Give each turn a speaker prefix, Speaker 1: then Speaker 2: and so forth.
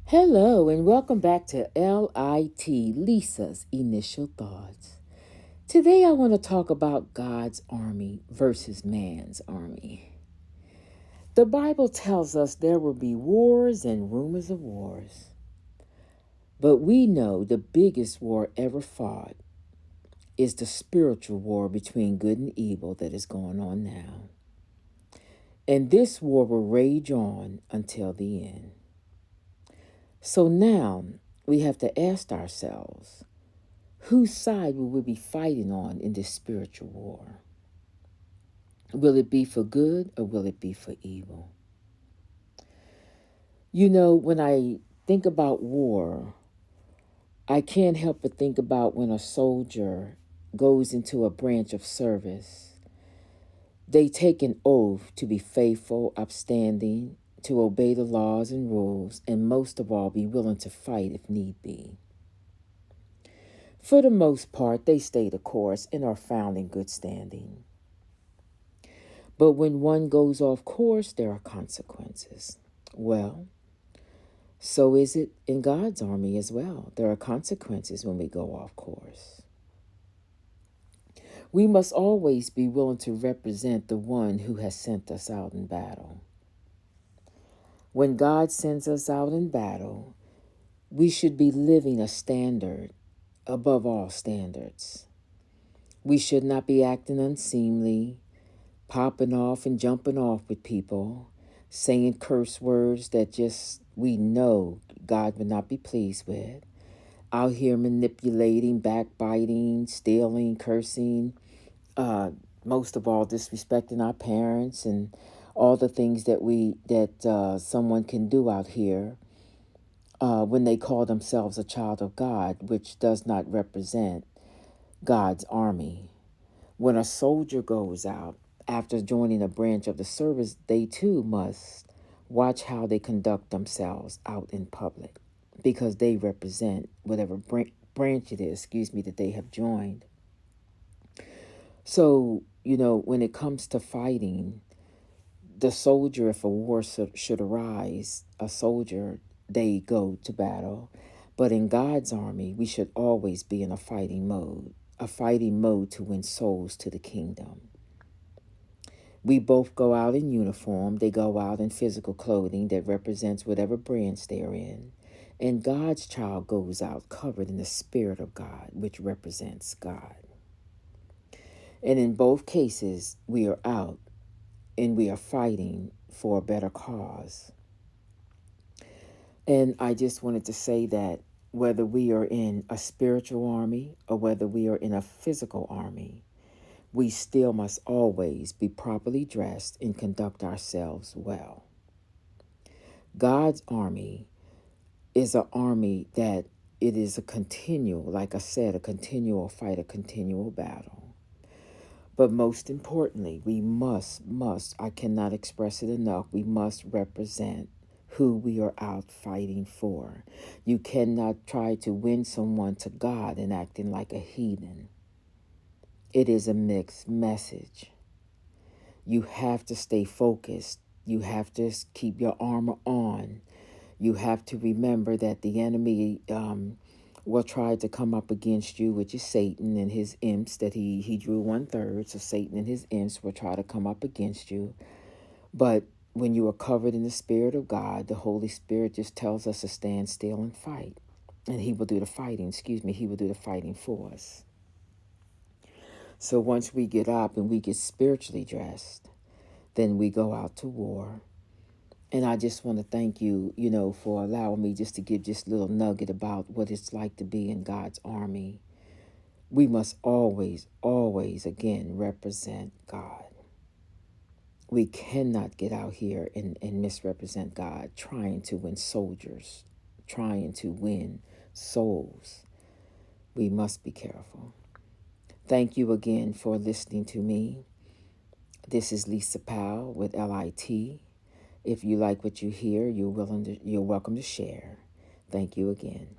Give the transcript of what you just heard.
Speaker 1: Hello, and welcome back to LIT, Lisa's Initial Thoughts. Today I want to talk about God's army versus man's army. The Bible tells us there will be wars and rumors of wars. But we know the biggest war ever fought is the spiritual war between good and evil that is going on now. And this war will rage on until the end. So now we have to ask ourselves, whose side will we be fighting on in this spiritual war? Will it be for good or will it be for evil? You know, when I think about war, I can't help but think about when a soldier goes into a branch of service. They take an oath to be faithful, upstanding, to obey the laws and rules, and most of all, be willing to fight if need be. For the most part, they stay the course and are found in good standing. But when one goes off course, there are consequences. Well, so is it in God's army as well. There are consequences when we go off course. We must always be willing to represent the one who has sent us out in battle. When God sends us out in battle, we should be living a standard above all standards. We should not be acting unseemly, popping off and jumping off with people, saying curse words that just we know God would not be pleased with, out here manipulating, backbiting, stealing, cursing, most of all disrespecting our parents and all the things that someone can do out here when they call themselves a child of God, which does not represent God's army. When a soldier goes out after joining a branch of the service, they too must watch how they conduct themselves out in public because they represent whatever branch it is, that they have joined. So, when it comes to fighting, the soldier, if a war should arise, a soldier, they go to battle. But in God's army, we should always be in a fighting mode to win souls to the kingdom. We both go out in uniform. They go out in physical clothing that represents whatever branch they're in. And God's child goes out covered in the Spirit of God, which represents God. And in both cases, we are out and we are fighting for a better cause. And I just wanted to say that whether we are in a spiritual army or whether we are in a physical army, we still must always be properly dressed and conduct ourselves well. God's army is an army that it is a continual, like I said, a continual fight, a continual battle. But most importantly, we must, I cannot express it enough, we must represent who we are out fighting for. You cannot try to win someone to God and acting like a heathen. It is a mixed message. You have to stay focused. You have to keep your armor on. You have to remember that the enemy will try to come up against you, which is Satan and his imps that he drew 1/3. So Satan and his imps will try to come up against you. But when you are covered in the Spirit of God, the Holy Spirit just tells us to stand still and fight. And he will do the fighting, he will do the fighting for us. So once we get up and we get spiritually dressed, then we go out to war. And I just want to thank you, for allowing me just to give this little nugget about what it's like to be in God's army. We must always, always, again, represent God. We cannot get out here and misrepresent God, trying to win soldiers, trying to win souls. We must be careful. Thank you again for listening to me. This is Lisa Powell with LIT. If you like what you hear, you're welcome to share. Thank you again.